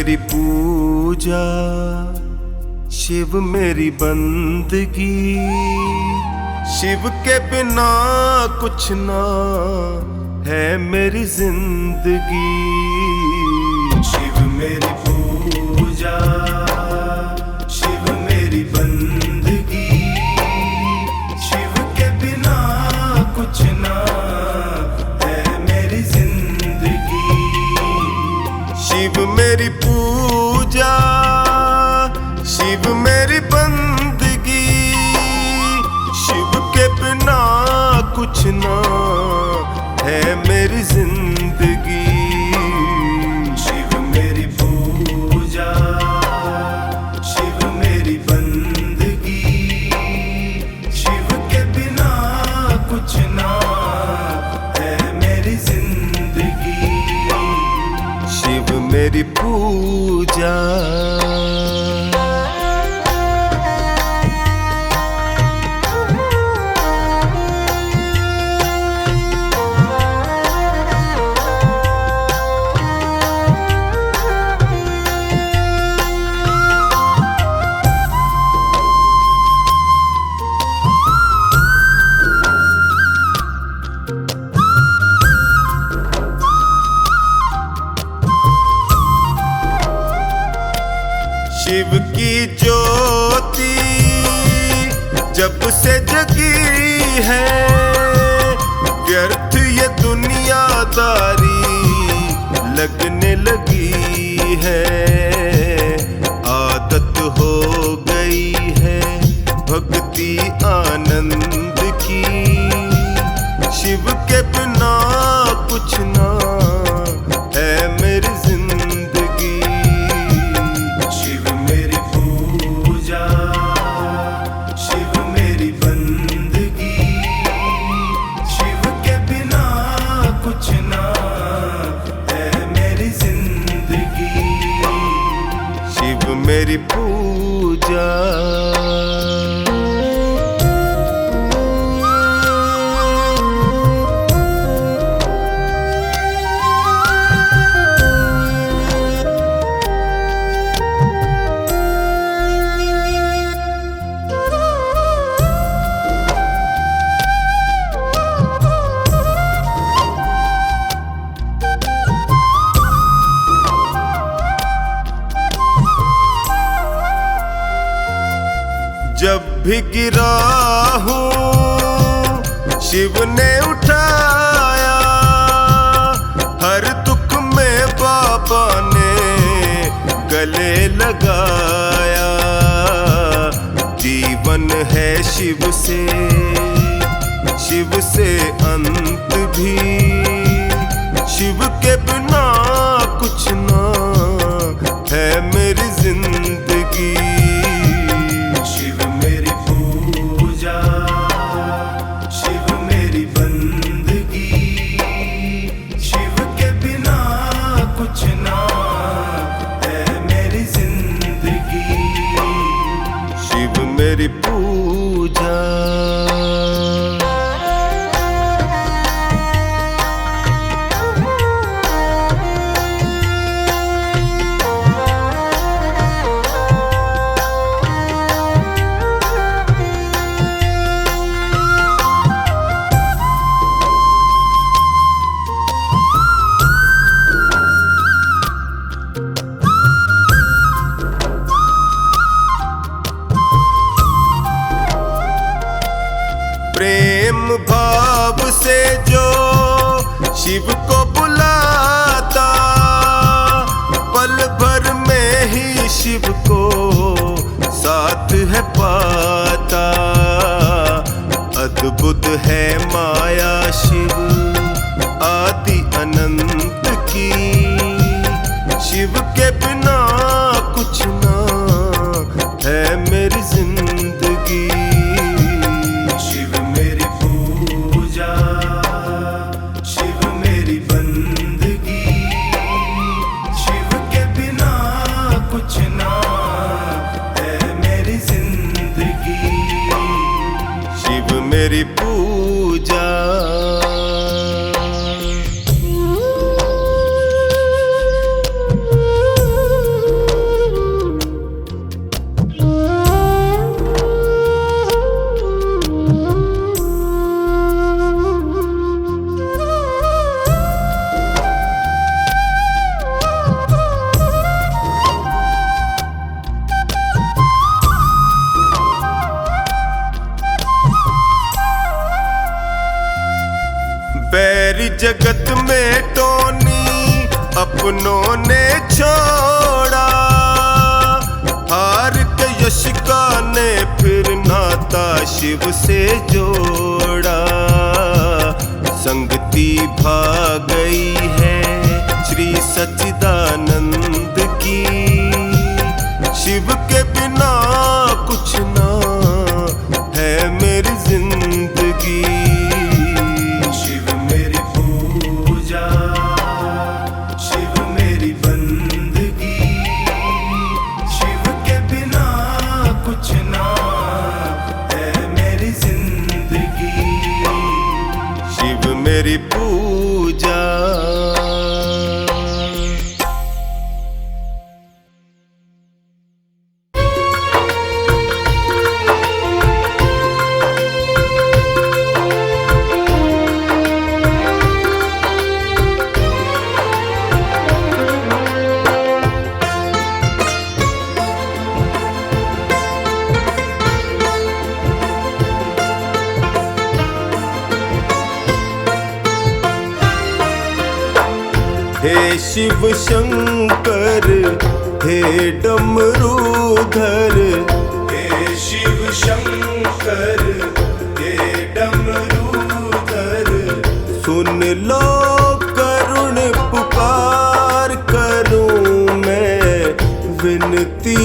मेरी पूजा, शिव मेरी बंदगी, शिव के बिना कुछ ना है मेरी जिंदगी। शिव मेरी पूजा, शिव मेरी बंदगी, शिव के बिना कुछ ना है मेरी जिंदगी। शिव मेरी पूजा, शिव मेरी बंदगी, शिव के बिना कुछ ना है मेरी जिंदगी। शिव मेरी पूजा, शिव मेरी बंदगी, शिव के बिना कुछ ना है मेरी जिंदगी। शिव मेरी पूजा। शिव की ज्योति जब से जगी है, व्यर्थ ये दुनियादारी लगने लगी है। आदत हो गई है भक्ति आनंद की, शिव के बिना कुछ ना है मेरी जिंदगी। मेरी पूजा। जब भी गिरा हूँ शिव ने उठाया, हर दुख में बाबा ने गले लगाया। जीवन है शिव से अंत भी, शिव के बिना कुछ ना है मेरी जिंदगी। मेरी पूजा। प्रेम भाव से जो शिव को बुलाता, पल भर में ही शिव को साथ है पाता। अद्भुत है माया शिव आदि अनंत की, शिव के बिना कुछ ना है मेरी जिंदगी। मेरी पूजा। बैरी जगत में टोनी अपनों ने छोड़ा, हार के यशिका ने फिर नाता शिव से जोड़ा। संगति भाग गई है श्री सच्चिदानंद की, शिव के बिना कुछ ना है मेरी जिंदगी। शिव मेरी पूजा, शिव मेरी बंदगी, शिव के बिना कुछ ना है मेरी जिंदगी। शिव मेरी पूजा। हे शिव शंकर हे डमरूधर, हे शिव शंकर हे डमरूधर, सुन लो करुण पुकार करूं मैं विनती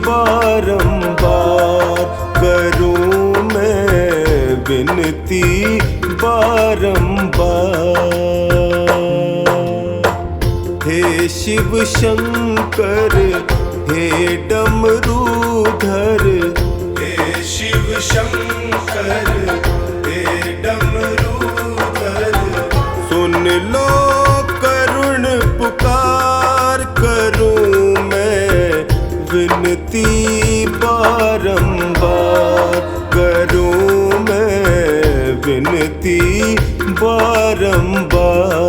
बारंबार, करूं मैं विनती बारंबार। हे शिव शंकर हे डमरूधर, हे शिव शंकर हे डमरूधर, सुन लो करुण पुकार करूं मैं विनती बारंबार, करूं मैं विनती बारंबार।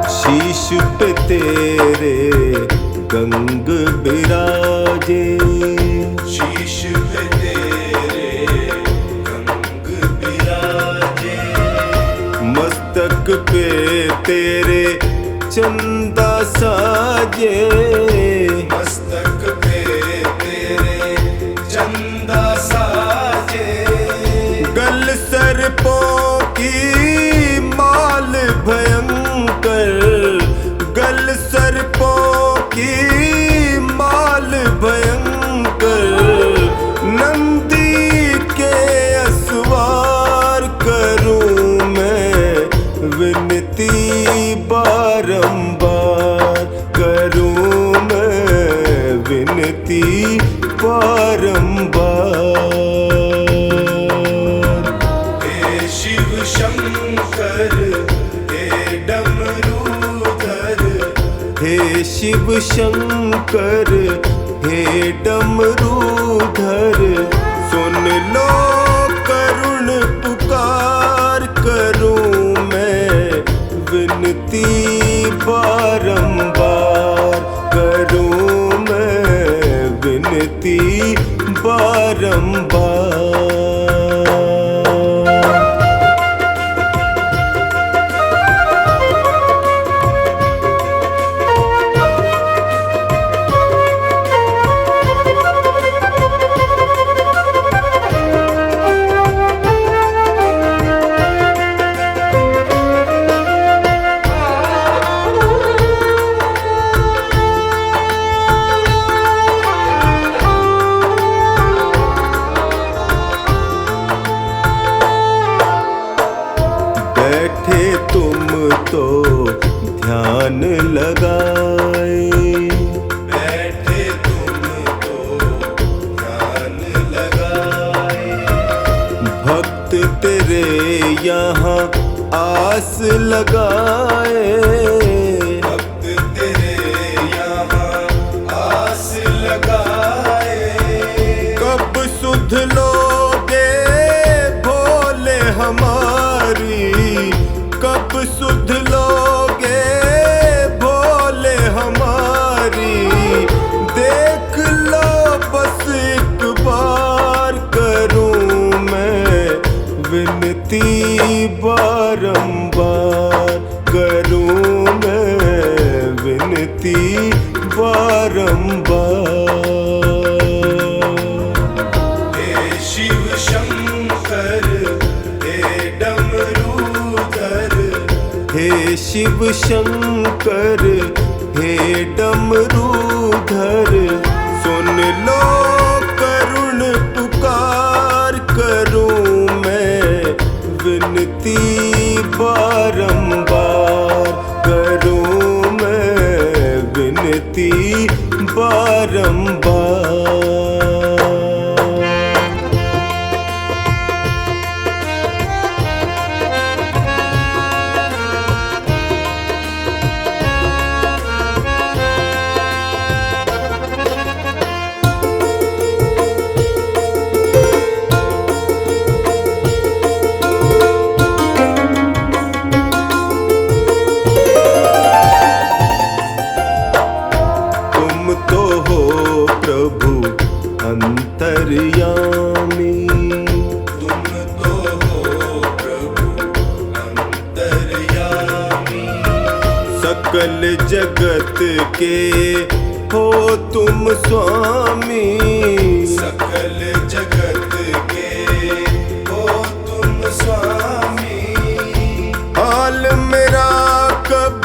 शीश पे तेरे गंग बिराजे, शीश पे तेरे गंग बिराजे, मस्तक पे तेरे चंदा साजे, मस्तक पे तेरे चंदा साजे, गल सर्पों की माल भयंकर, गल सर्पों की माल भयंकर, नंदी के असवार करूं मैं विनती बारंबार, करूं मैं विनती बारंबार। हे शिव शंकर हे डमरूधर, हे शिव शंकर हे डमरूधर, सुन लो करुण पुकार करूं मैं विनती बारंबार, करूं मैं विनती बारंबार। बैठे तुम तो ध्यान लगाए, बैठे तुम तो ध्यान लगाए, भक्त तेरे यहाँ आस लगाए, भक्त शंकर हे डमरूधर, सुन लो करुण पुकार करूं मैं विनती बारंबार, करूं मैं विनती बारंबार। अंतर्यामी, तुम तो हो प्रभु अंतर्यामी, सकल जगत के हो तुम स्वामी, सकल जगत के हो तुम स्वामी। हाल मेरा कब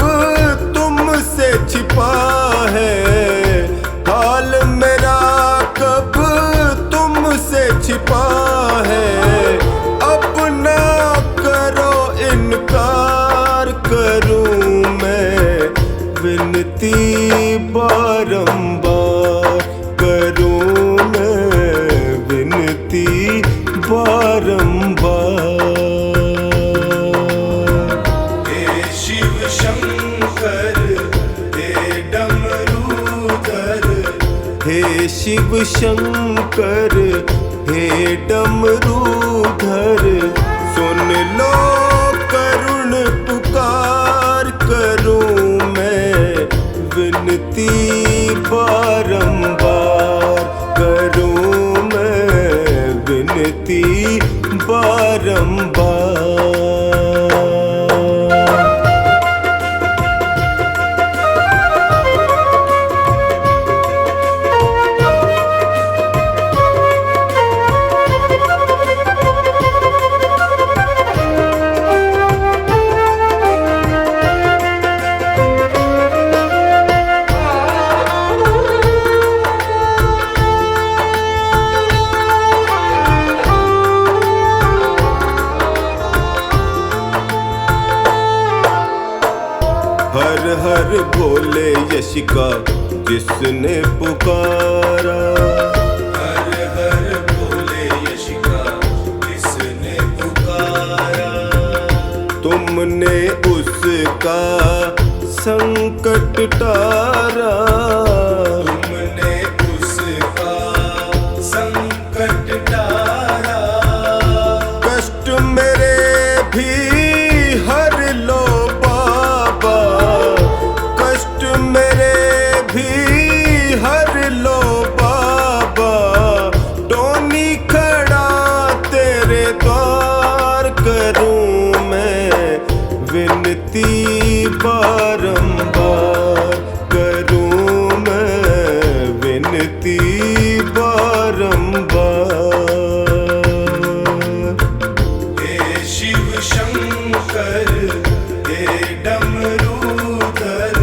तुमसे छिपा है, हाल मेरा कब तुमसे छिपा है, अपना करो इनकार करूं मैं विनती बारंबार, करूं मैं विनती बारंबार। हे शिव शंकर हे डमरूधर, हे शिव शंकर हे डमरूधर, सुन लो करुण पुकार करूं मैं विनती बारंबार, करूं मैं विनती बारंबार। हर हर भोले यश का जिसने पुकारा, हर हर भोले यश का जिसने पुकारा, तुमने उसका संकट टारा, तुमने उसका संकट टारा। कष्ट मेरे भी हर लो बाबा, कष्ट मेरे भी हर लो बाबा, टोनी खड़ा तेरे द्वार करूं मैं विनती बारंबार, करूं मैं विनती बारंबार। हे शिव शंकर हे डमरूधर,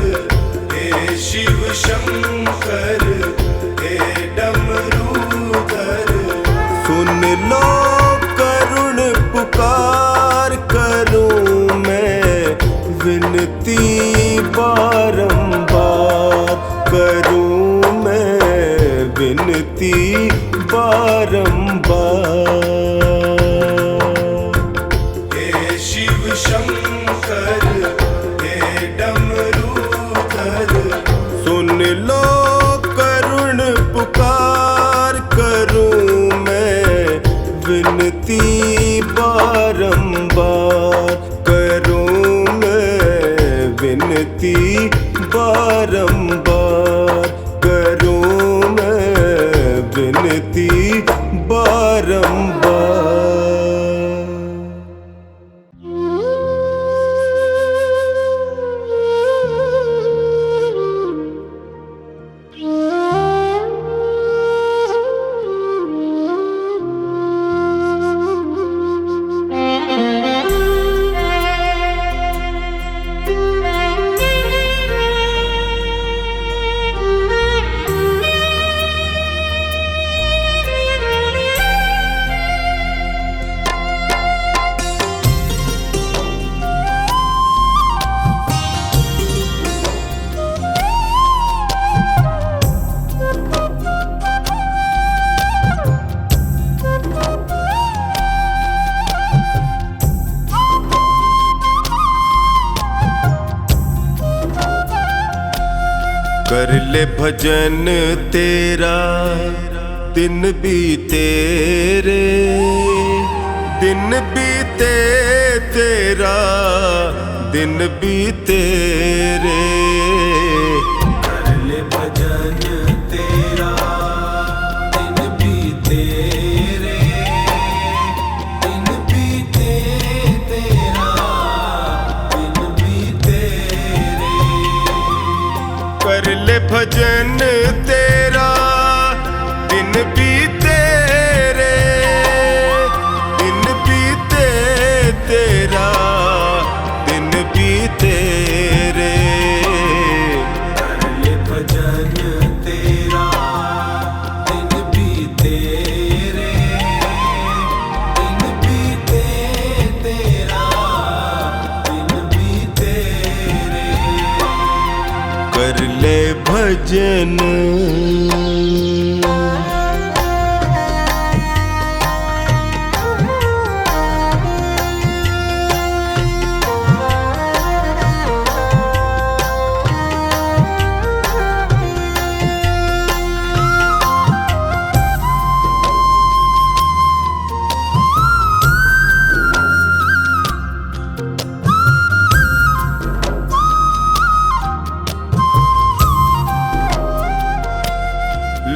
हे शिव शंकर हे डमरूधर, सुन लो करुण पुकार करूं मैं विनती बारंबार, करूं मैं विनती बारंबार। हे शिव शंकर हे डमरूधर, सुन लो करुण पुकार करूं मैं विनती बारंबार, करूं मैं विनती बारंबार, करूं मैं विनती बारंबार। कर ले भजन तेरा दिन बीते रे, दिन बीते तेरा दिन बीते रे। कर ले भजन तेरा दिन बीते रे, दिन बीते तेरा दिन बीते रे। कर ले भजन तेरा दिन बीते रे, दिन बीते तेरा दिन बीते रे। कर ले भजन तेरा दिन बीते रे, दिन बीते तेरा दिन बीते रे। कर ले भजन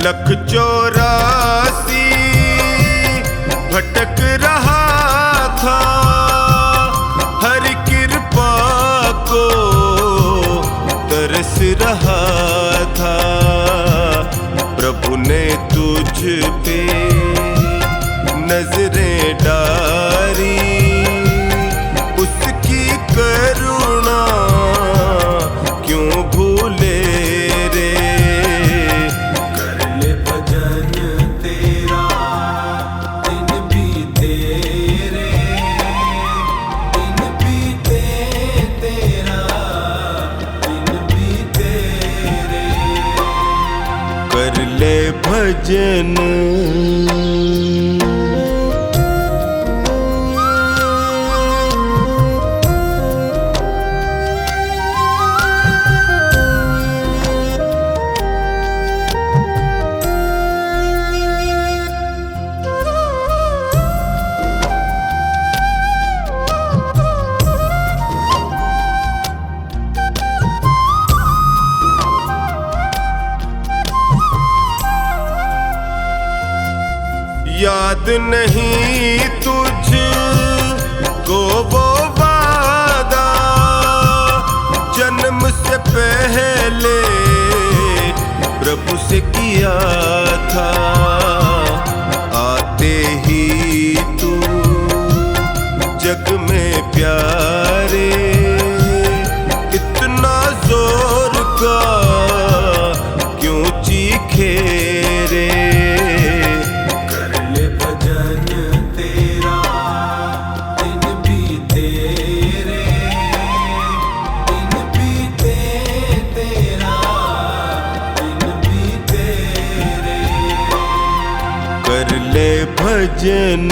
लख 84 भटक रहा था, हर कृपा को तरस रहा था। प्रभु ने तुझ पे नजरें डाली, उसकी करुणा क्यों भूले रे। कर ले भजन याद नहीं तुझ को वो वादा, जन्म से पहले प्रभु से किया था। आते ही तू जग में प्यारे, इतना जोर का क्यों चीखे रे। कर ले भजन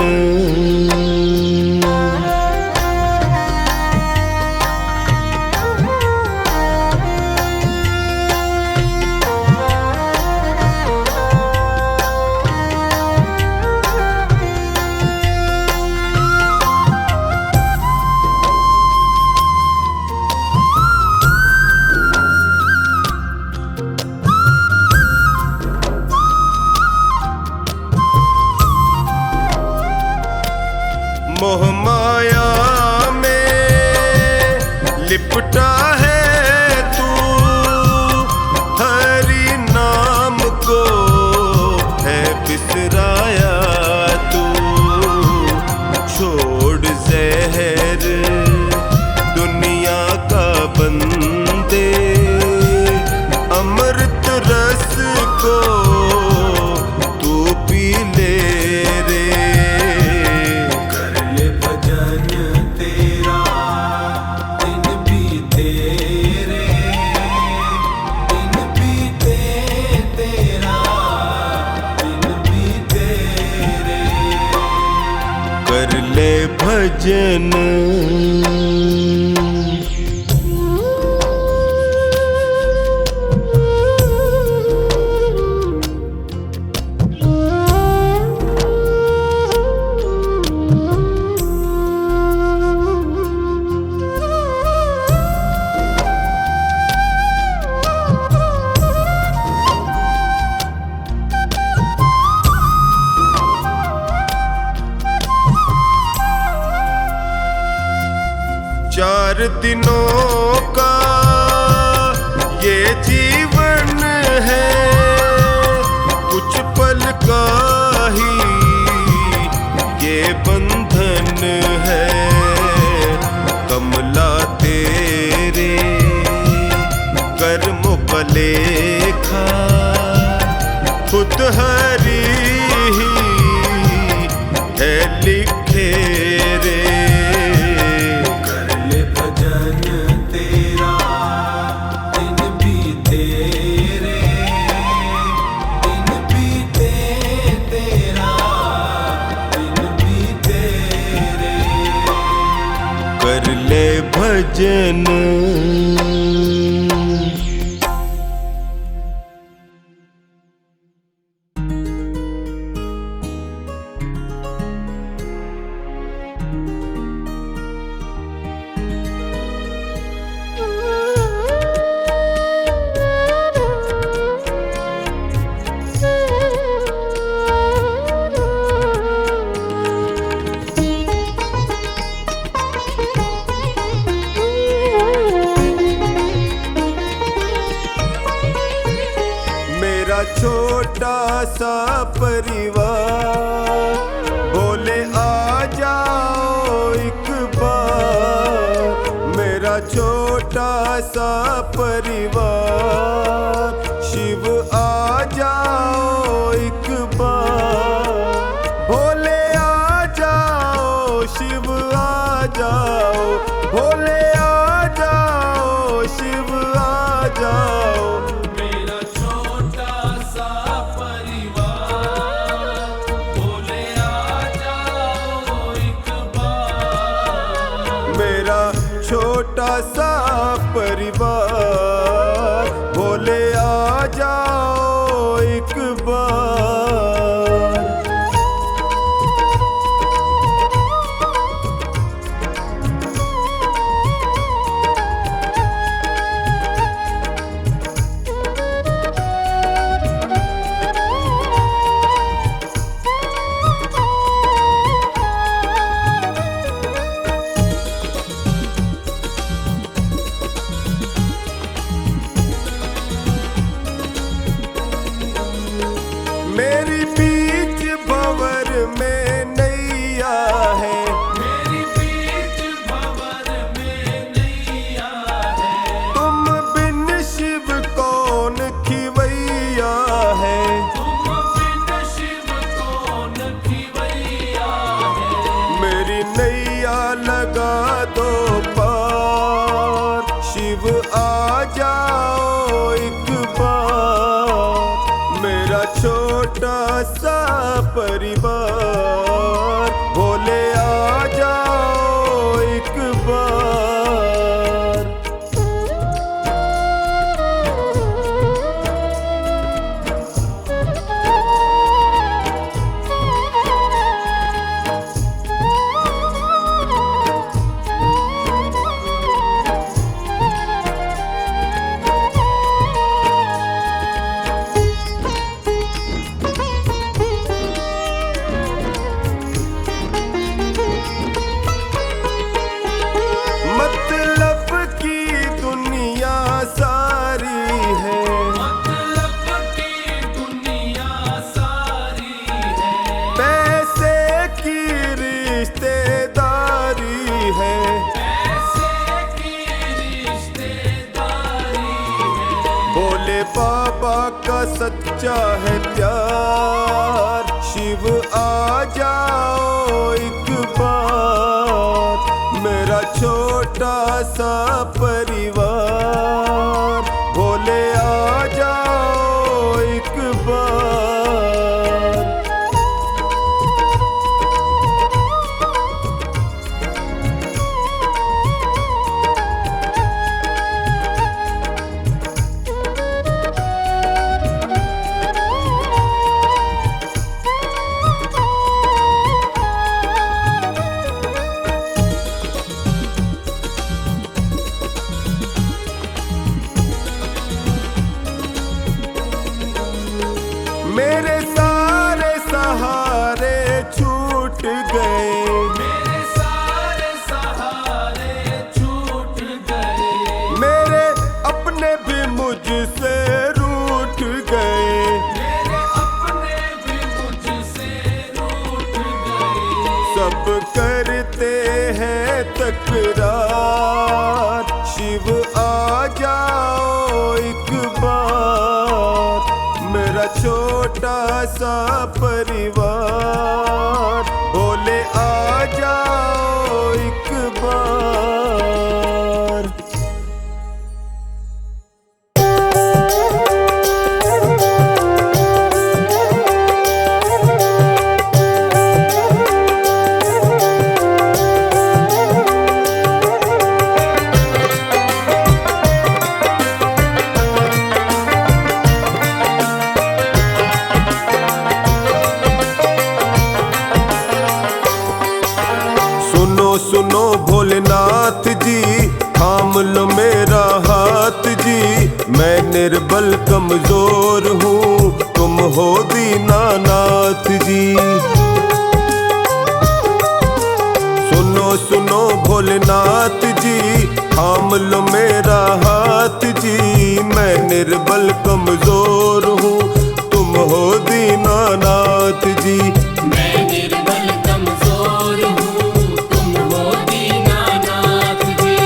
मोह माया में लिपटा है तू, हरि नाम को है बिसराया तू। छोड़ जहर दुनिया का बंदे, अमृत रस को तू पी ले रे। कर ले भजन दिनों का ये जीवन है, कुछ पल का ही ये बंधन है। कमला तेरे कर्मों का लेखा खुद हरी ही है लिखे रे। कर ले भजन तेरा दिन बीते रे, दिन बीते तेरा दिन बीते रे। कर ले भजन। छोटा सा परिवार बोले आ जाओ एक बार। मेरा छोटा सा परिवार शिव आ जाओ एक बार। भोले आ जाओ शिव आ जाओ, भोले आ जाओ शिव आ जाओ। छोटा सा परिवार बोले आ जाओ एक बार। मेरी बीच भंवर में नैया है, मेरी बीच भंवर में नैया है। तुम बिन शिव कौन खिवैया है, तुम बिन शिव कौन खिवैया है। मेरी नैया लगा दो पार, शिव आ जाओ एक बार। मेरा छोटा सा परिवार बोले आ जाओ एक बार। बाबा का सच्चा है प्यार, शिव आ जाओ एक बार। मेरा छोटा सा परिवार बोले आ जाओ एक बार। तकरार। शिव आ जाओ एक बार, मेरा छोटा सा परिवार। बोले आ जाओ एक बार। सुनो भोलेनाथ जी, थाम लो मेरा हाथ जी। मैं निर्बल कमजोर हूँ, तुम हो दीनानाथ जी। सुनो सुनो भोलेनाथ जी, थाम लो मेरा हाथ जी। मैं निर्बल कमजोर हूँ, तुम हो दीनानाथ जी। मैं निर्बल कमजोर हूँ, तुम हो दीनानाथ जी।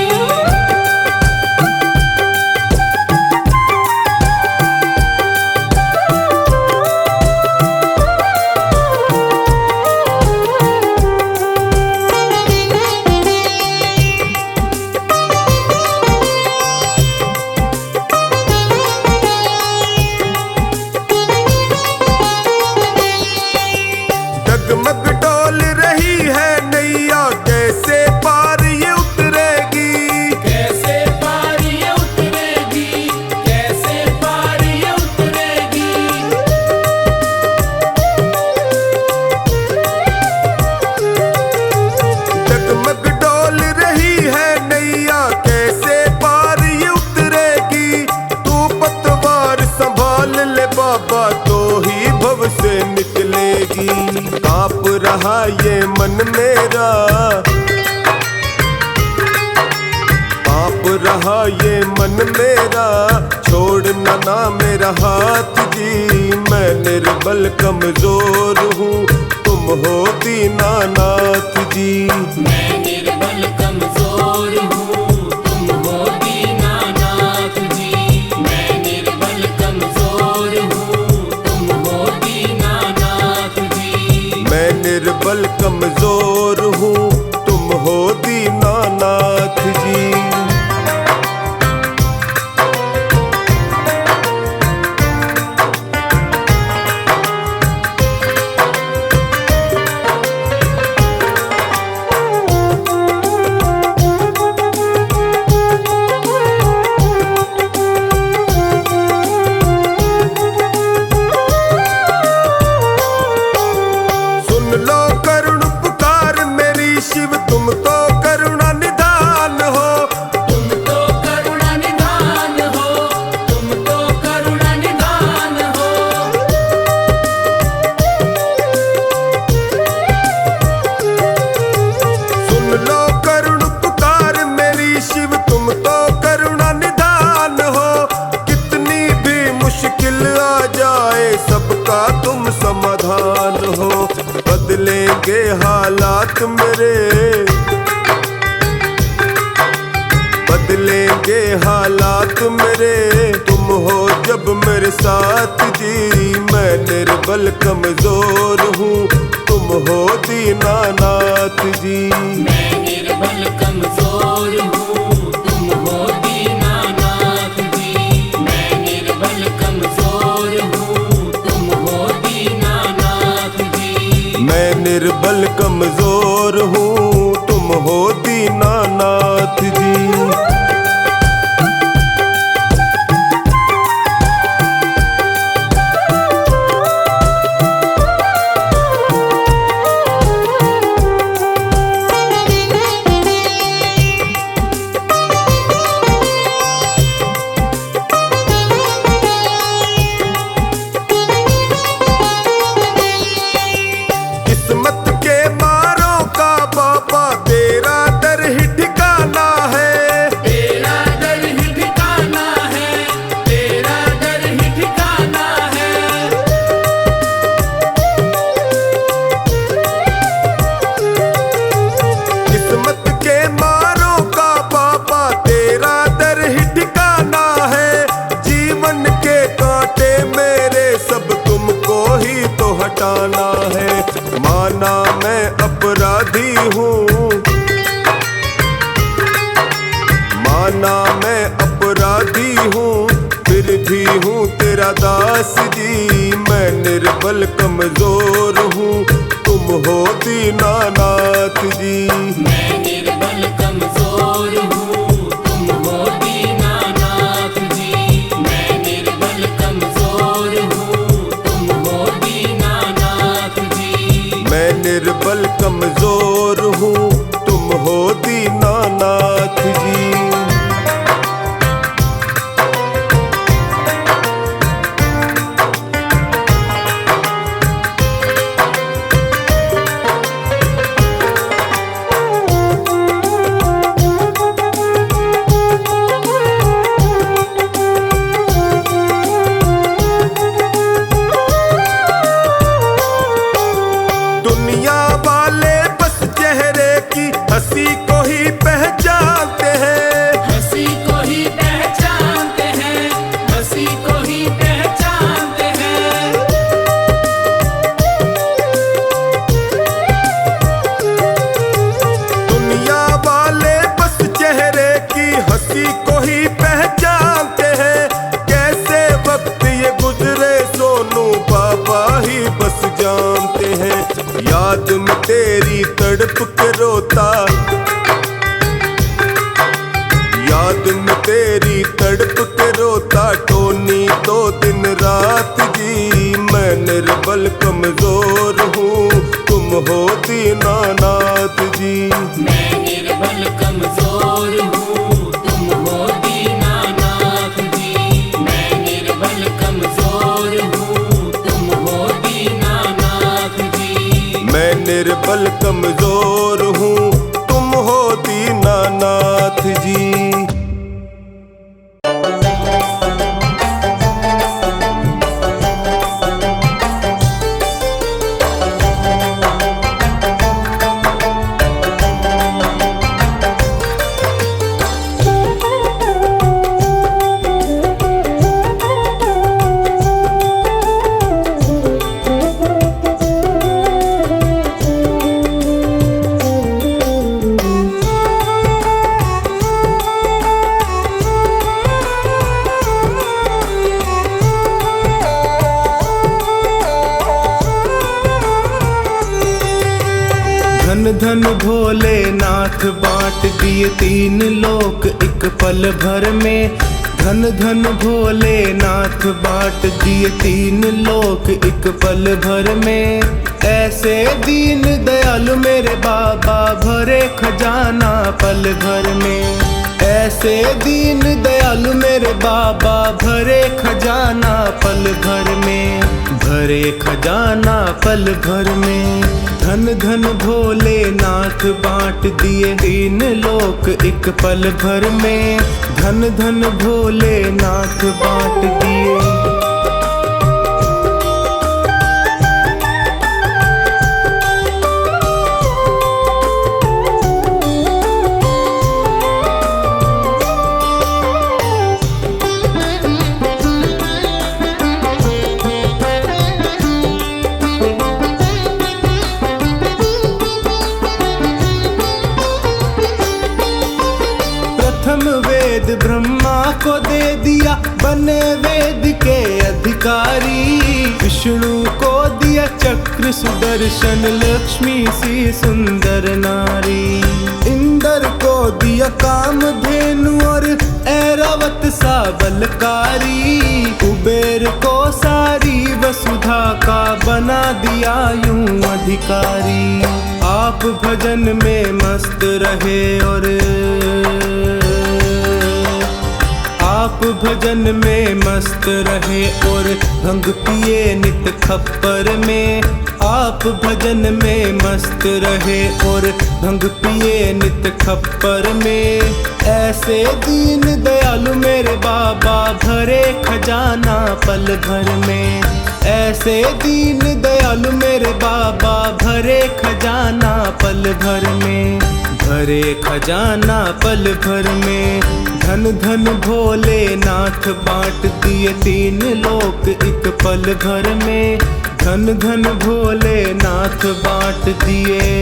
डगमग डोल रही है नैया, कैसे पार ये उतरेगी। कैसे पार ये उतरेगी, कैसे पार ये उतरेगी। डगमग डोल रही है नैया, कैसे पार ये उतरेगी। तू पतवार संभाल ले बाबा, तो ही भव से निकलेगी। कांप रहा ये मन मेरा, कांप रहा ये मन मेरा। छोड़ना ना मेरा हाथ जी, मैं निर्बल कमजोर हूँ, तुम हो दीनानाथ जी। मैं निर्बल कमजोर हूँ, तुम हो दीनानाथ जी। मैं निर्बल कमजोर हूँ, तुम हो दीनानाथ जी। मैं निर्बल कमजोर हूँ, तुम हो दीनानाथ जी। सुन लो करुण पुकार मेरी शिव, तुम तो करुणा निधान हो। तुम तो करुणा निधान हो, तुम तो करुणा निधान हो। सुन लो करुण पुकार मेरी शिव, तुम तो करुणा निधान हो। कितनी भी मुश्किल आ जाए, सबका तुम समाधान हो। बदलेंगे हालात मेरे, बदलेंगे हालात मेरे। तुम हो जब मेरे साथ जी, मैं निर्बल कमजोर हूँ, तुम हो दीनानाथ जी। मैं निर्बल कमजोर हूँ, तुम हो दीनानाथ जी। मैं निर्बल कमजोर हूँ, तुम हो दीनानाथ जी। मैं निर्बल कमजोर हूँ, तुम हो दीनानाथ जी। किस्मत के मारों का बाबा, तेरा दर ही ठिकाना है। अपराधी हूँ, माना मैं अपराधी हूँ, फिर भी हूँ तेरा दास जी। मैं निर्बल कमजोर हूँ, तुम हो दीनानाथ जी। मैं निर्बल कमजोर हूँ, तुम हो दीनानाथ जी। मैं निर्बल कमजोर हूँ, तुम हो दीनानाथ जी। मैं निर्बल कमजोर हूँ, तुम हो दीनानाथ जी। दुनिया वाले बस चेहरे की हंसी को ही पहचानते हैं, हंसी को ही पहचानते हैं, हंसी को ही पहचानते हैं। दुनिया वाले बस चेहरे की हंसी को ही पहचानते हैं। कैसे वक्त ये गुजरे सोनू बाबा ही बस जानते हैं। याद में तेरी तड़प के रोता, याद में तेरी तड़प के रोता टोनी तो दिन रात जी। मैं निर्बल कमजोर हूँ, तुम हो दीनानाथ जी। मैं निर्बल कमजोर हूँ, तुम हो दीनानाथ जी। मैं निर्बल कमजोर हूँ, तुम हो दीनानाथ जी। मैं निर्बल कमजोर हूँ, तुम हो दीनानाथ जी। धन धन भोलेनाथ बांट दिए तीन लोक एक पल भर में। धन धन भोलेनाथ बांट दिए तीन लोक एक पल भर में। ऐसे दीन दयालु मेरे बाबा भरे खजाना पल भर में। ऐसे दीन दयालु मेरे बाबा भरे खजाना पल भर में। भरे खजाना पल भर में। धन धन भोलेनाथ बांट दिए तीन लोक एक पल भर में। धन धन भोलेनाथ बांट दिए। वेद ब्रह्मा को दे दिया बने वेद के अधिकारी। विष्णु को दिया चक्र सुदर्शन लक्ष्मी सी सुंदर नारी। इंद्र को दिया कामधेनु और ऐरावत सा बलकारी। कुबेर को सारी वसुधा का बना दिया यूं अधिकारी। आप भजन में मस्त रहे और आप भजन में मस्त रहे और भंग पिए नित खप्पर में। आप भजन में मस्त रहे और भंग पिए नित खप्पर में। ऐसे दीन दयालु मेरे बाबा भरे खजाना पल भर में। ऐसे दीन दयालु मेरे बाबा, भरे खजाना पल भर में, भरे खजाना पल भर में। धन धन भोलेनाथ बांट दिए तीन लोक एक पल भर में, धन धन भोलेनाथ बांट दिए।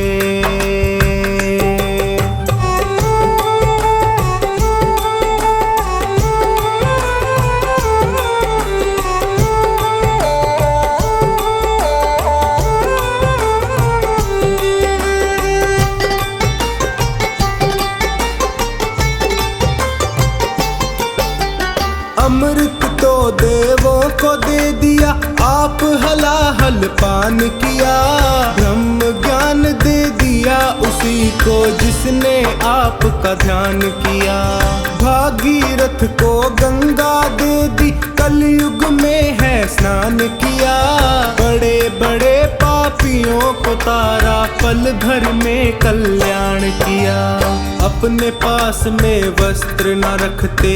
अमृत तो देवों को दे दिया, आप हलाहल पान किया। ब्रह्म ज्ञान दे दिया उसी को जिसने आपका ध्यान किया। भागीरथ को गंगा दे दी, कलयुग में है स्नान किया। बड़े बड़े पापियों को तारा, पल भर में कल्याण किया। अपने पास में वस्त्र न रखते,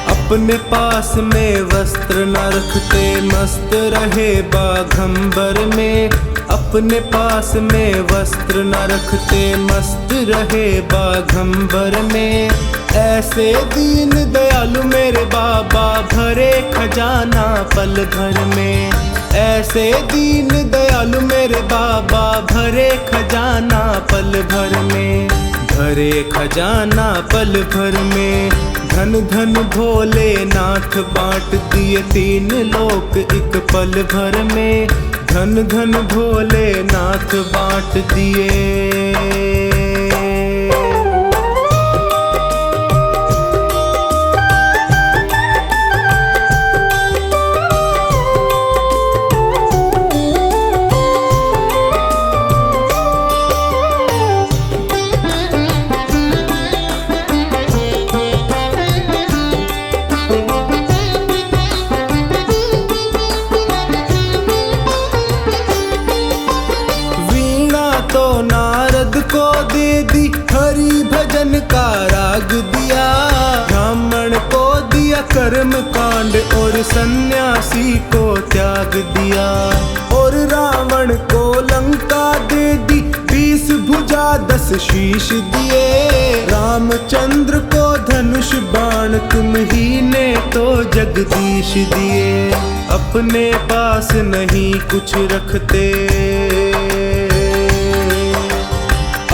अपने पास में वस्त्र न रखते, मस्त रहे बाघंबर में। अपने पास में वस्त्र न रखते, मस्त रहे बाघंबर में। ऐसे दीन दयालु मेरे बाबा, भरे खजाना पल भर में। ऐसे दीन दयालु मेरे बाबा, भरे खजाना पल भर में, भरे खजाना पल भर में। धन धन भोलेनाथ बांट दिए तीन लोक एक पल भर में, धन धन भोलेनाथ बांट दिए। को दे दी, हरि भजन का राग दिया। ब्राह्मण को दिया कर्म कांड, और सन्यासी को त्याग दिया। और रावण को लंका दे दी, 20 भुजा 10 शीश दिए। रामचंद्र को धनुष बाण, तुम ही ने तो जगदीश दिए। अपने पास नहीं कुछ रखते,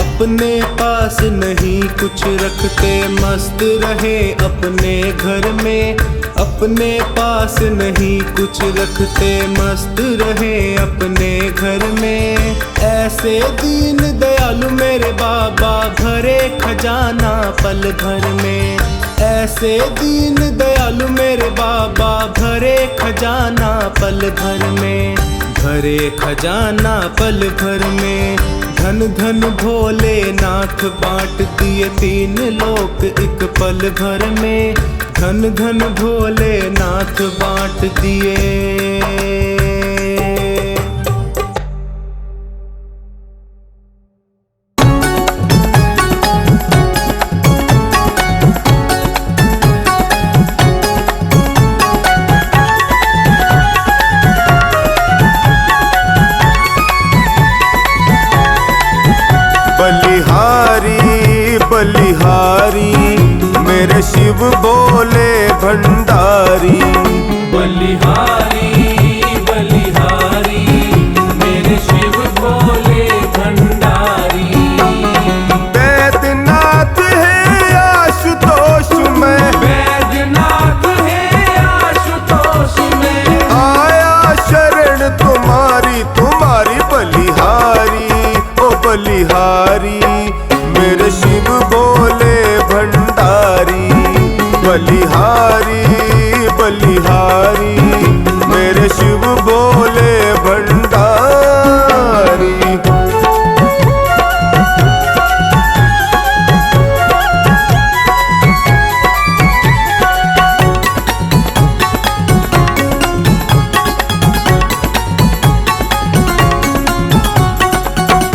अपने पास नहीं कुछ रखते, मस्त रहे अपने घर में। अपने पास नहीं कुछ रखते, मस्त रहे अपने घर में। ऐसे दीन दयालु मेरे बाबा, भरे खजाना पल भर में। ऐसे दीन दयालु मेरे बाबा, भरे खजाना पल भर में, भरे खजाना पल भर में। धन धन भोलेनाथ बांट दिए तीन लोक एक पल भर में, धन धन भोलेनाथ बांट दिए। बलिहारी मेरे शिव बोले भंडारी। बलिहारी बलिहारी मेरे शिव भोले भंडारी। बैद्यनाथ है आशुतोष में, बैद्यनाथ है आशुतोष में। आया शरण तुम्हारी तुम्हारी बलिहारी। ओ बलिहारी मेरे शिव बोले भंडारी। बलिहारी बलिहारी मेरे शिव बोले भंडारी।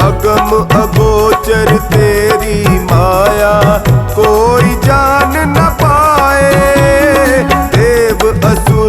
अगम अगोचर तेरी माया, कोई जान न पाए। देव असुर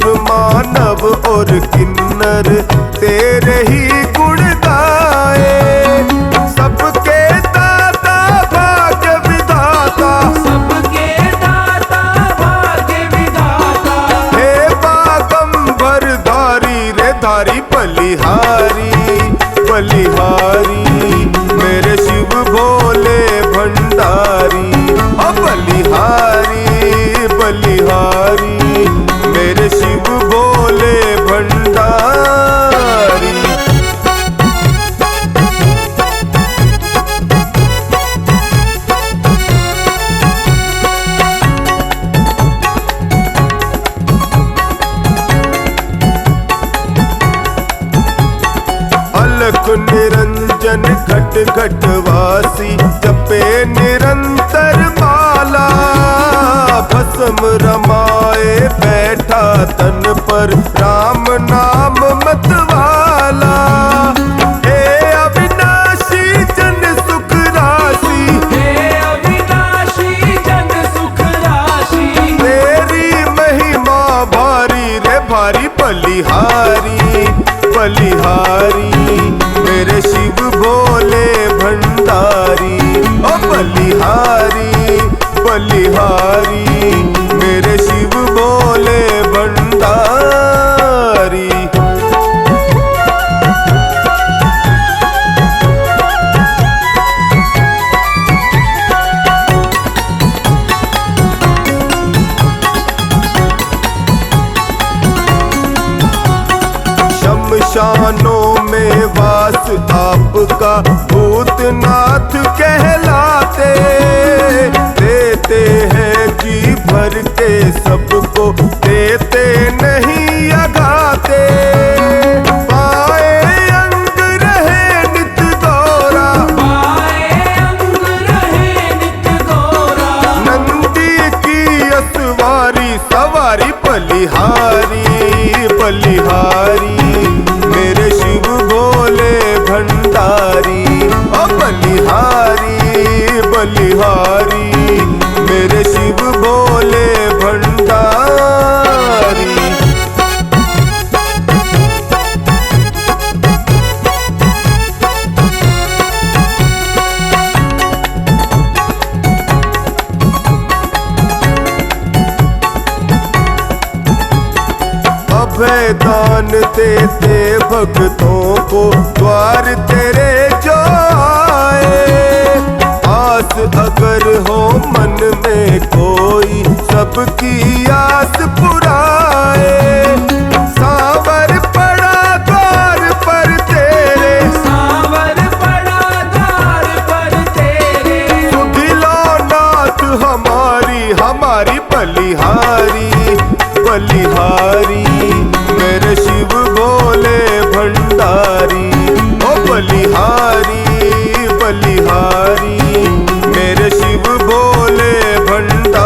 घट घटवासी जपे निरंतर माला। भस्म रमाए बैठा तन पर राम नाम मतवाला। हे अविनाशी जन सुख राशि, हे अविनाशी जन सुख राशि। तेरी महिमा भारी रे भारी। बलिहारी बलिहारी मेरे शिव भोले भंडारी। ओ बलिहारी बलिहारी मेरे शिव भोले भंडारी। शमशानों में वास आपका भूतनाथ कहलाते। देते हैं जी भर के सबको, देते नहीं अगाते। पाए अंग रहे नित गौरा, पाए अंग रहे नित गौरा। नंदी की असवारी सवारी। बलिहारी बलिहारी मेरे शिव भोले भंडारी। ओ बलिहारी बलिहारी मेरे शिव भोले भंडारी। अभय दान देते भक्तों को, द्वार तेरे जो आए। आस अगर हो मन में कोई, सबकी आस पुराए। सावर पड़ा द्वार पर तेरे, सावर पड़ा द्वार पर तेरे। सुधिलो नाथ हमारी हमारी। बलिहारी बलिहारी मेरे शिव भोले भंडारी। ओ बलिहारी बलिहारी मेरे शिव भोले भंडारी।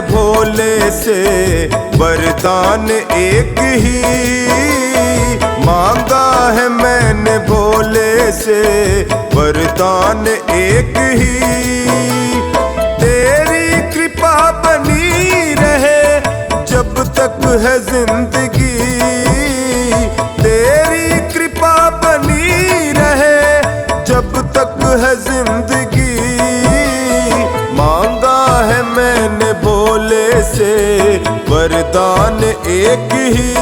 भोले से वरदान एक ही मांगा है मैंने। भोले से वरदान एक ही। तेरी कृपा बनी रहे जब तक है जिंदगी। तेरी कृपा बनी रहे जब तक है जिंदगी। मांगा है मैंने भोले से वरदान एक ही।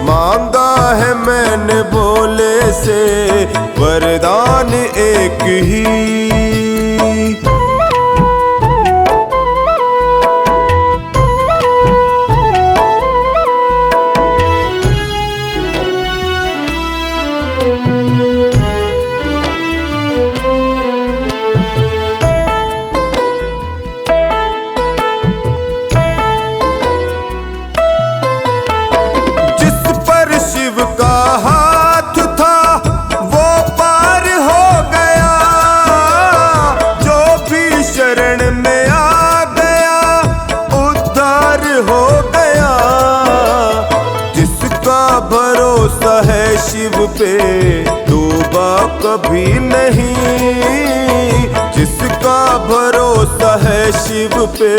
मांगा है मैंने भोले से वरदान एक ही। भरोसा है शिव पे डूबा कभी नहीं। जिसका भरोसा है शिव पे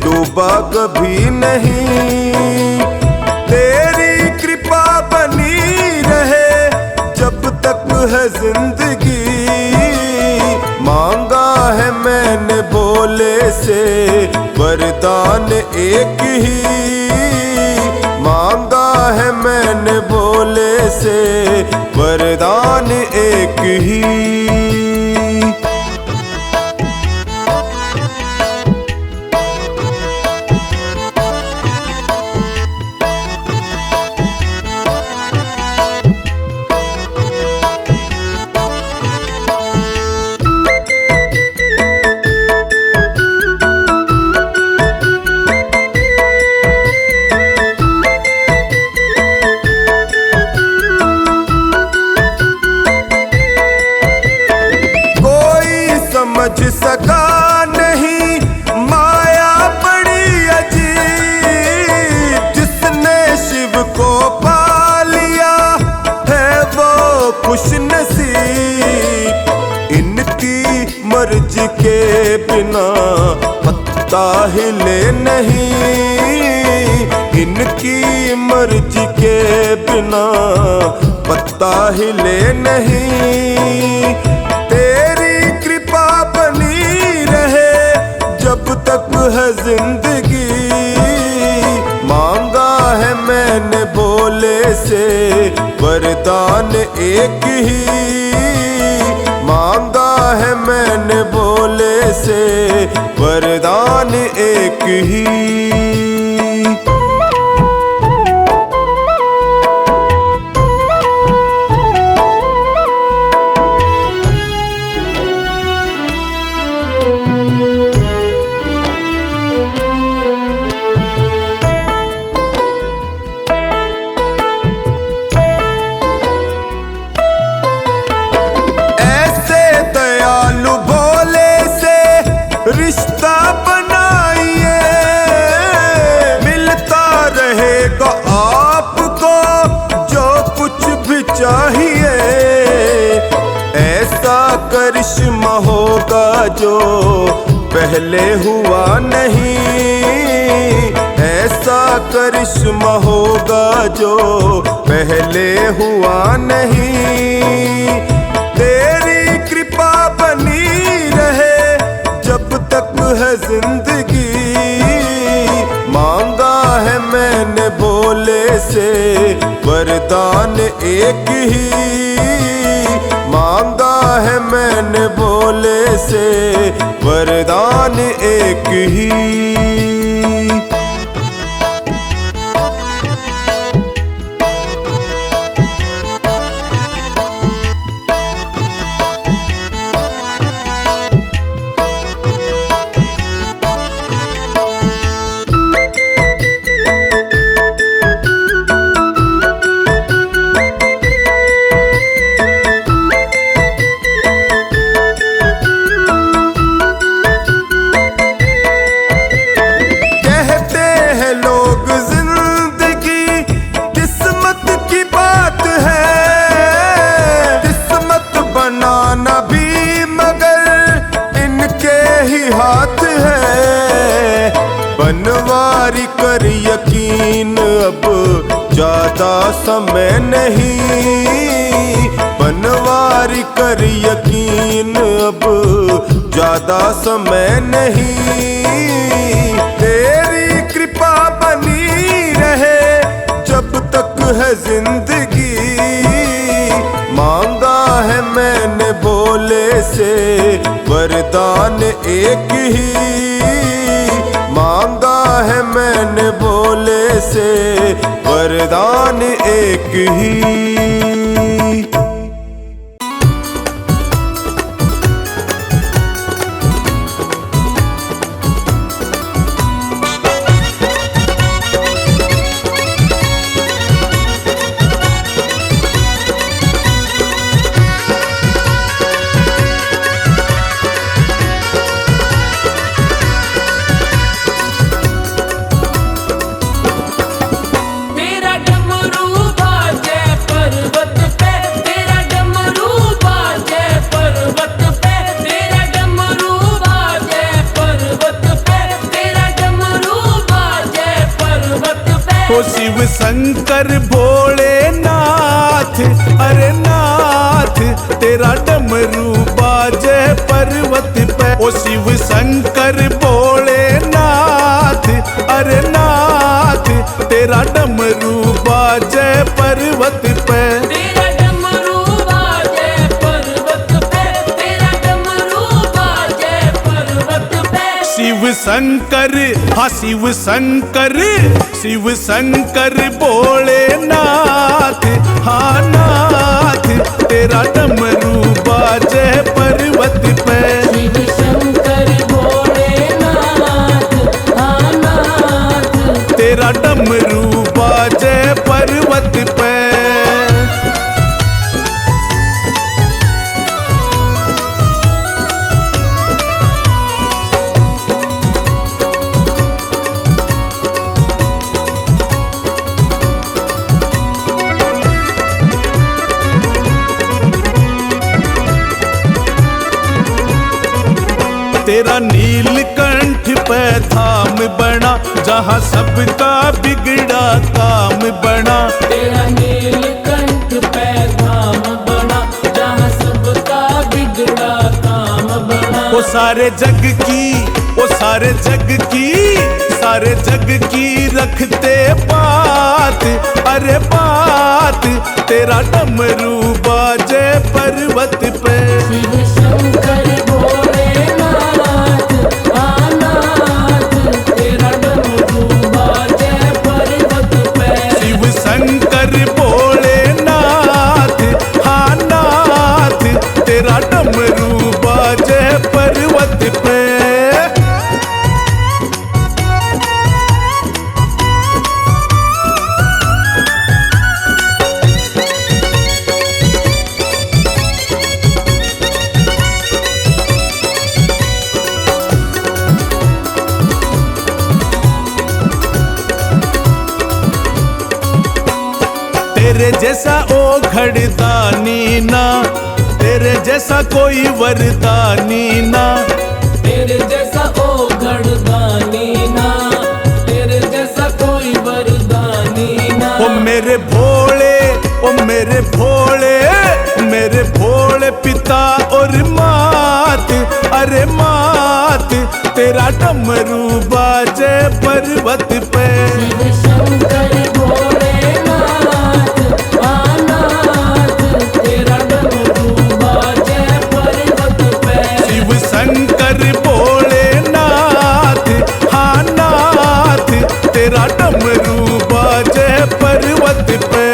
डूबा कभी नहीं। तेरी कृपा बनी रहे जब तक है जिंदगी। मांगा है मैंने भोले से वरदान एक ही। मांगा है मैंने भोले से वरदान एक ही। को पा लिया है वो खुश नसीब। इनकी मर्जी के बिना पत्ता हिले नहीं, इनकी मर्जी के बिना पत्ता हिले नहीं। तेरी कृपा बनी रहे जब तक है जिंदगी, मांगा है मैंने भोले से वरदान एक ही, मांगा है मैंने भोले से वरदान एक ही। रिश्ता बनाइए, मिलता रहेगा आपको जो कुछ भी चाहिए। ऐसा करिश्मा होगा जो पहले हुआ नहीं, ऐसा करिश्मा होगा जो पहले हुआ नहीं। तेरी कृपा बनी रहे जब तक है जिंदगी, मांगा है मैंने भोले से वरदान एक ही, मांगा है मैंने भोले से वरदान एक ही। हाथ है बनवारी कर यकीन, अब ज्यादा समय नहीं, बनवारी कर यकीन अब ज्यादा समय नहीं। तेरी कृपा बनी रहे जब तक है जिंदगी, मांगा है मैंने भोले से वरदान एक ही, मांगा है मैंने भोले से वरदान एक ही। ओ शिव शंकर भोलेनाथ, अरे नाथ तेरा डमरू बाजे पर्वत पे। ओ शिव शंकर भोलेनाथ, अरे नाथ तेरा डमरू बाजे पर्वत पे। तेरा डमरू बाजे पर्वत पे, तेरा डमरू बाजे पर्वत पे। शिव शंकर, हाँ शिव शंकर, शिव शंकर भोलेनाथ, हाँ नाथ तेरा डमरू बाजे पर्वत पे। शिव शंकर भोलेनाथ, हाँ नाथ तेरा डमरू बाजे पर्वत पे। तेरा नीलकंठ पे धाम बना, जहाँ सबका बिगड़ा काम बना। तेरा नीलकंठ पे धाम बना, जहाँ सबका बिगड़ा काम बना। वो सारे जग की, वो सारे जग की, सारे जग की रखते बात, अरे बात। तेरा डमरू बाजे पर्वत पे, शिव शंकर भोलेनाथ आनाथ, तेरा डमरू बाजे पर्वत पे। शिव शंकर भोलेनाथ हाँ नाथ, तेरा डमरू बाजे पर्वत पे। तेरे जैसा ओ घड़दानी ना, तेरे जैसा कोई वरदानी ना। तेरे जैसा ओ घड़दानी ना, तेरे जैसा कोई वरदानी ना। ओ मेरे भोले, ओ मेरे भोले, मेरे भोले पिता और मात, अरे मात। तेरा डमरू बाजे पर्वत पे, शिव शंकर भोलेनाथ आनाथ, तेरा डमरू बाजे पर्वत पे। शिव शंकर भोलेनाथ हाँ नाथ, तेरा डमरू बाजे पर्वत पे।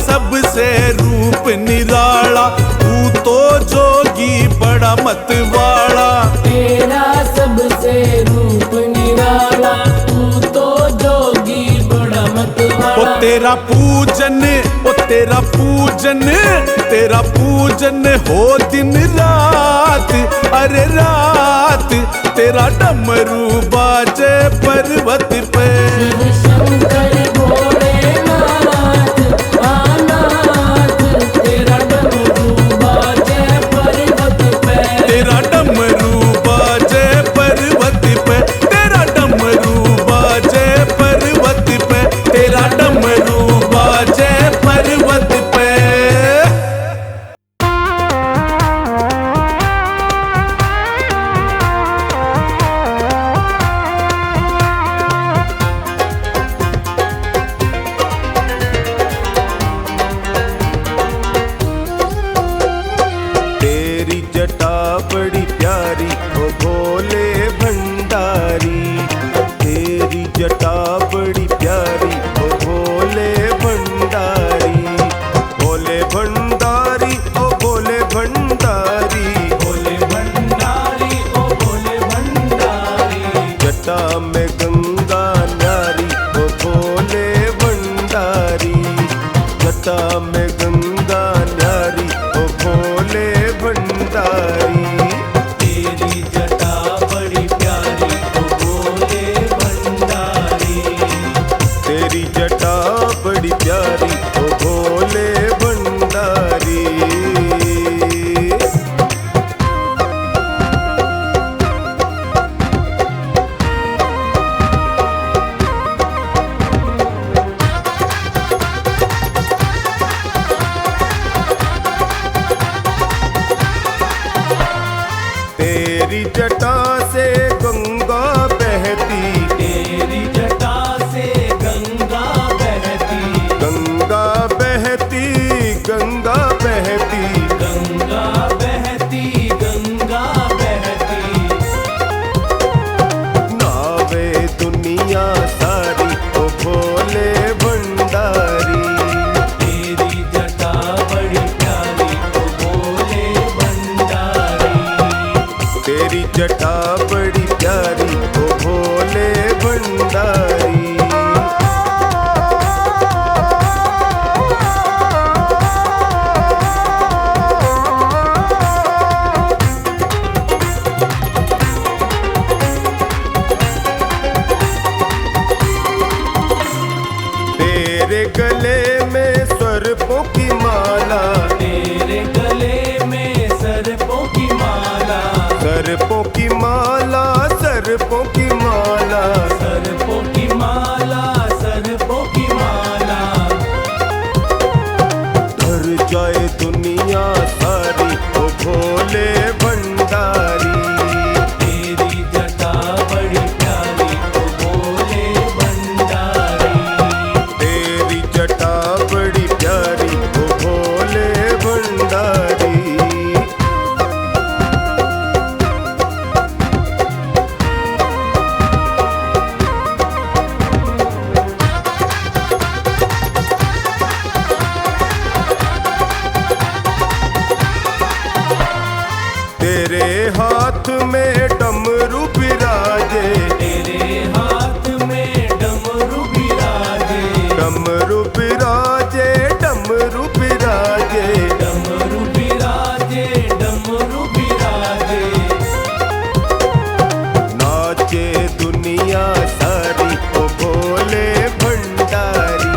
सबसे रूप निराला, तू तो जोगी बड़ा मतवाला। तेरा सबसे रूप निराला, तू तो जोगी बड़ा मतवाला। ओ तेरा पूजन, ओ तेरा पूजन, तेरा पूजन हो दिन रात, अरे रात। तेरा डमरू बाजे पर्वत पे, शिव शंकर भोलेनाथ आनाथ, तेरा डमरू बाजे पर्वत पे। तेरा डमरू बाजे पर्वत पे, तेरा डमरू बाजे पर्वत पे, तेरा डमरू बाजे पर्वत पे। तेरी जटा बड़ी प्यारी ओ भोले भंडारी, तेरी जटा बड़ी प्यारी ओ भोले भंडारी। भोले भंडारी ओ भोले भंडारी, भोले भंडारी ओ भोले भंडारी। जटा में गंगा न्यारी ओ भोले भंडारी, जटा में गंगा न्यारी ओ भोले भंडारी। तेरी जटा बड़ी प्यारी ओ भोले भंडारी। तेरी जटा बड़ी प्यारी ओ भोले भंडारी। तेरी जटा से गंगा बहती, तेरी जटा से गंगा बहती, गंगा बहती, गंगा बहती। गंगा बहती, गंगा बहती। नावे दुनिया सारी ओ भोले भंडारी। तेरी जटा बड़ी प्यारी ओ भोले भंडारी। तेरी जटा बड़ी प्यारी ओ भोले भंडारी। की माला, सर्पों की माला, सर्पों की माला, सर्पों की माला। धर जाए दुनिया सारी ओ भोले भंडारी। तेरी जटा बड़ी प्यारी ओ भोले भंडारी। तेरी जटा बड़ी प्यारी ओ भोले भंडारी। तेरे हाथ में डमरू बिराजे, तेरे हाथ में डमरू बिराजे। डमरू बिराजे, डमरू बिराजे। डमरू बिराजे, डमरू बिराजे। नाचे दुनिया सारी ओ भोले भंडारी।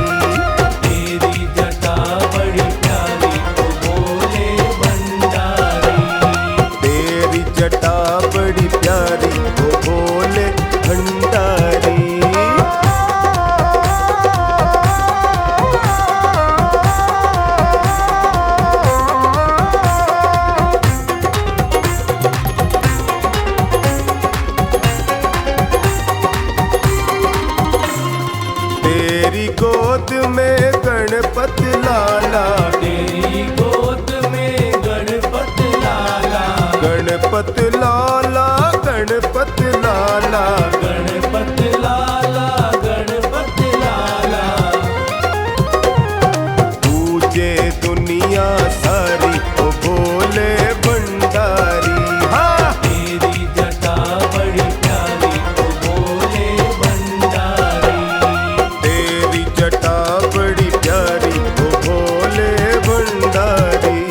तेरी जटा बड़ी प्यारी ओ भोले भंडारी। तेरी जटा बड़ी प्यारी ओ भोले भंडारी। तेरी गोद में गणपति लाला, तेरी गोद में गणपत लाला। गणपत लाला, गणपत लाला। गणपत लाला, गणपत लाला। पूजे दुनिया सारी ओ भोले भंडारी। हाँ तेरी जटा बड़ी प्यारी ओ भोले भंडारी। तेरी जटा बड़ी प्यारी ओ भोले भंडारी।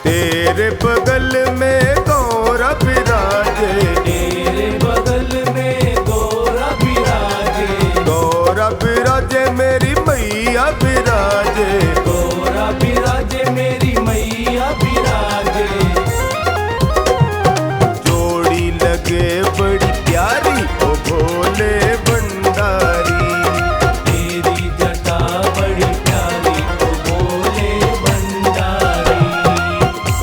तेरे बगल में गौरा बिराजे, तेरे बगल में गौरा बिराजे। गौरा बिराजे मेरी मैया बिराजे। गौरा बिराजे, मेरी मैया बिराजे। जोड़ी लगे बड़ी प्यारी ओ भोले भंडारी। तेरी जटा बड़ी प्यारी ओ भोले भंडारी।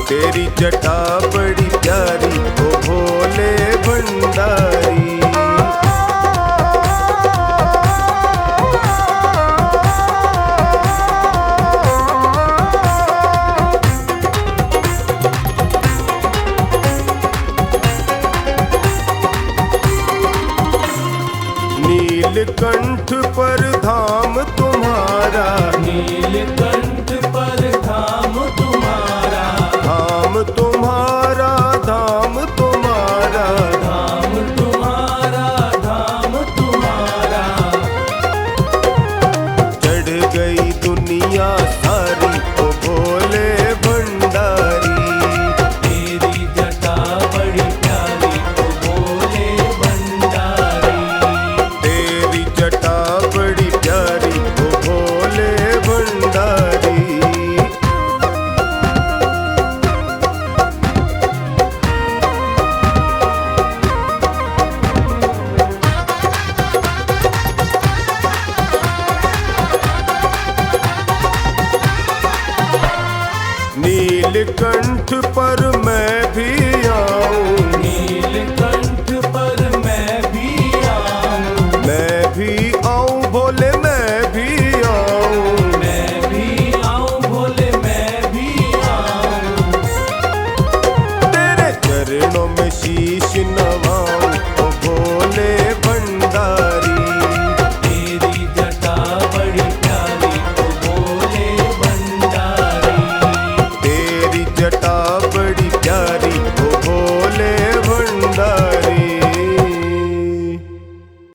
तेरी जटा बड़ी प्यारी ओ भोले भंडारी। नीलकंठ पर धाम तुम्हारा, नीलकंठ पर धाम तुम्हारा। धाम तुम्हारा, धाम तुम्हारा। धाम तुम्हारा, धाम तुम्हारा। चढ़ गई दुनिया सारी ओ भोले भंडारी। तेरी जटा बड़ी प्यारी ओ भोले भंडारी। तेरी जटा बड़ी प्यारी ओ भोले भंडारी। नीलकंठ पर मैं भी आऊं,